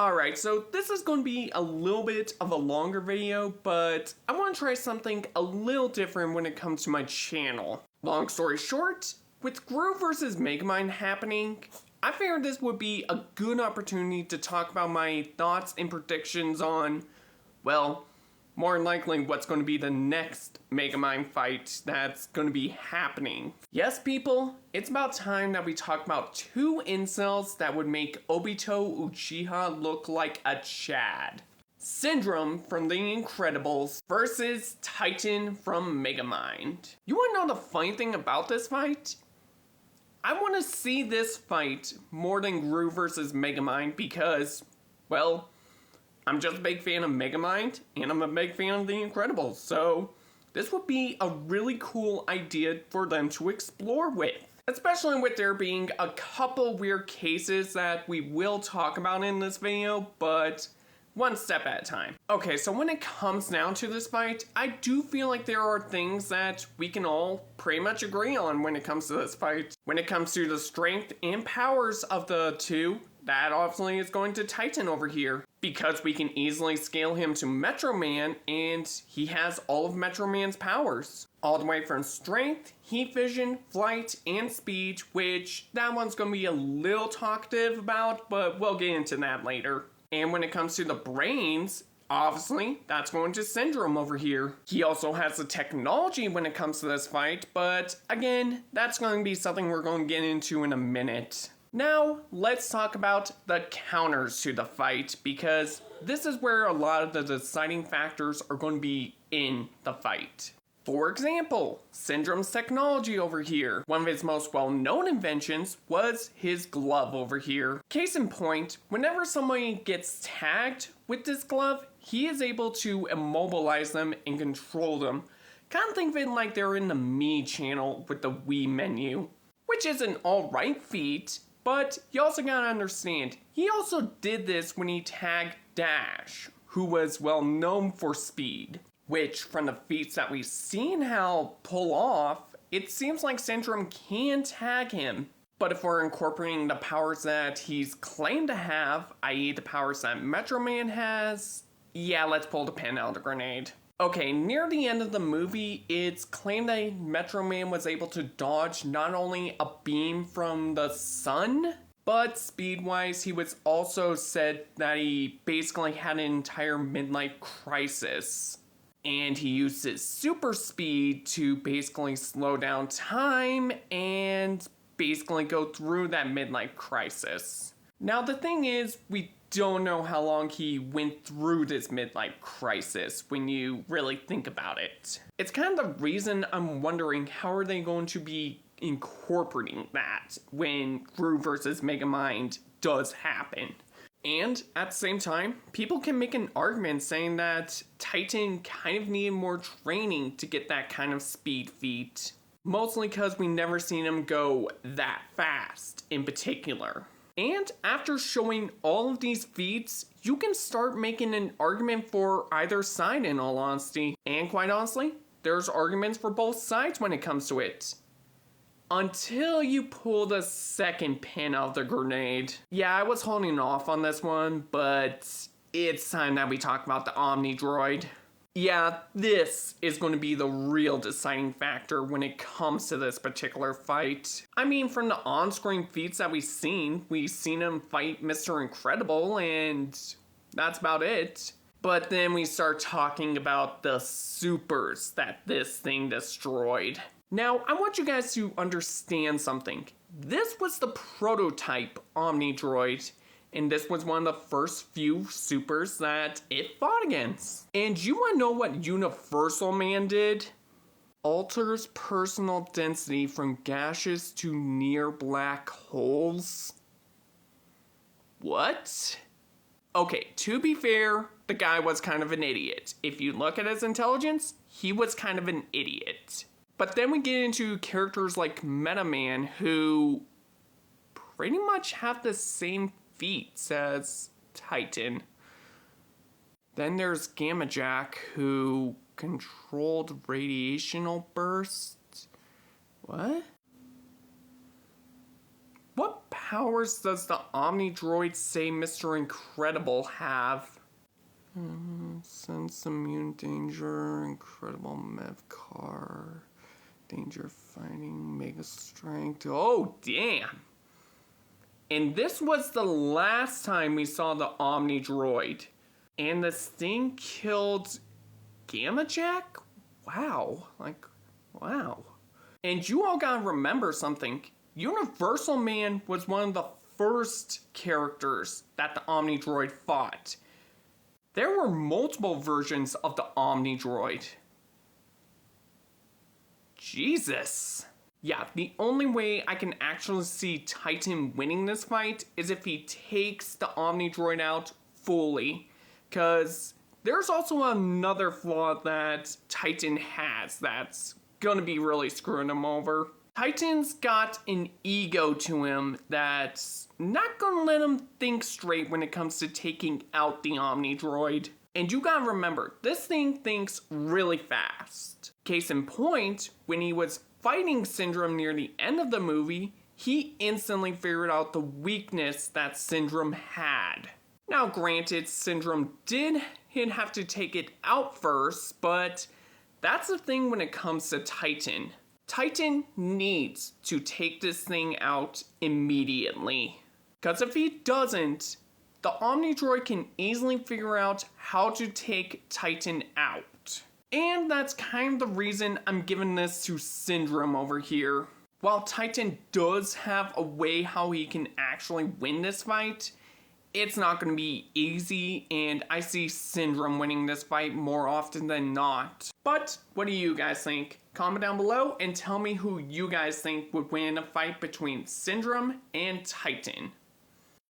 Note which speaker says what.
Speaker 1: Alright, so this is going to be a little bit of a longer video, but I want to try something a little different when it comes to my channel. Long story short, with Gru vs. Megamind happening, I figured this would be a good opportunity to talk about my thoughts and predictions on, well, more than likely what's going to be the next Megamind fight that's going to be happening. Yes, people, it's about time that we talk about two incels that would make Obito Uchiha look like a Chad. Syndrome from The Incredibles versus Titan from Megamind. You want to know the funny thing about this fight? I want to see this fight more than Gru vs. Megamind because, well, I'm just a big fan of Megamind, and I'm a big fan of The Incredibles, so this would be a really cool idea for them to explore with. Especially with there being a couple weird cases that we will talk about in this video, but one step at a time. Okay, so when it comes down to this fight, I do feel like there are things that we can all pretty much agree on when it comes to this fight. When it comes to the strength and powers of the two, that obviously is going to Titan over here, because we can easily scale him to Metro Man, and he has all of Metro Man's powers. All the way from strength, heat vision, flight, and speed, which that one's going to be a little talkative about, but we'll get into that later. And when it comes to the brains, obviously, that's going to Syndrome over here. He also has the technology when it comes to this fight, but again, that's going to be something we're going to get into in a minute. Now, let's talk about the counters to the fight, because this is where a lot of the deciding factors are going to be in the fight. For example, Syndrome's technology over here. One of his most well-known inventions was his glove over here. Case in point, whenever somebody gets tagged with this glove, he is able to immobilize them and control them. Kind of think of it like they're in the Me channel with the Wii menu, which is an alright feat. But you also gotta understand, he also did this when he tagged Dash, who was well known for speed. Which, from the feats that we've seen Hal pull off, it seems like Syndrome can tag him. But if we're incorporating the powers that he's claimed to have, i.e. the powers that Metro Man has, yeah, let's pull the pin out of the grenade. Okay, near the end of the movie, it's claimed that Metro Man was able to dodge not only a beam from the sun, but speed-wise, he was also said that he basically had an entire midlife crisis. And he used his super speed to basically slow down time and basically go through that midlife crisis. Now the thing is, we don't know how long he went through this midlife crisis when you really think about it. It's kind of the reason I'm wondering how are they going to be incorporating that when Gru vs. Megamind does happen. And at the same time, people can make an argument saying that Titan kind of needed more training to get that kind of speed feat. Mostly because we never seen him go that fast in particular. And after showing all of these feats, you can start making an argument for either side in all honesty. And quite honestly, there's arguments for both sides when it comes to it. Until you pull the second pin out of the grenade. Yeah, I was holding off on this one, but it's time that we talk about the Omni Droid. Yeah, this is going to be the real deciding factor when it comes to this particular fight. I mean, from the on-screen feats that we've seen him fight Mr. Incredible, and that's about it. But then we start talking about the supers that this thing destroyed. Now, I want you guys to understand something. This was the prototype Omni Droid, and this was one of the first few supers that it fought against. And you want to know what Universal Man did? Alters personal density from gaseous to near black holes? What? Okay, to be fair, the guy was kind of an idiot. If you look at his intelligence, he was kind of an idiot. But then we get into characters like Meta Man, who pretty much have the same feats as Titan. Then there's Gamma Jack, who controlled radiational bursts. What? What powers does the Omni Droid say Mr. Incredible have? Sense immune danger, incredible mev car, danger fighting, mega strength. Oh, damn. And this was the last time we saw the Omni Droid. And this thing killed Gamma Jack? Wow. Wow. And you all gotta remember something. Universal Man was one of the first characters that the Omni Droid fought. There were multiple versions of the Omni Droid. Jesus. Yeah, the only way I can actually see Titan winning this fight is if he takes the Omni Droid out fully. Because there's also another flaw that Titan has that's gonna be really screwing him over. Titan's got an ego to him that's not gonna let him think straight when it comes to taking out the Omni Droid. And you gotta remember, this thing thinks really fast. Case in point, when he was fighting Syndrome near the end of the movie, he instantly figured out the weakness that Syndrome had. Now granted, Syndrome did have to take it out first, but that's the thing when it comes to Titan. Titan needs to take this thing out immediately. Because if he doesn't, the Omni Droid can easily figure out how to take Titan out. And that's kind of the reason I'm giving this to Syndrome over here. While Titan does have a way how he can actually win this fight, it's not going to be easy, and I see Syndrome winning this fight more often than not. But what do you guys think? Comment down below and tell me who you guys think would win a fight between Syndrome and Titan.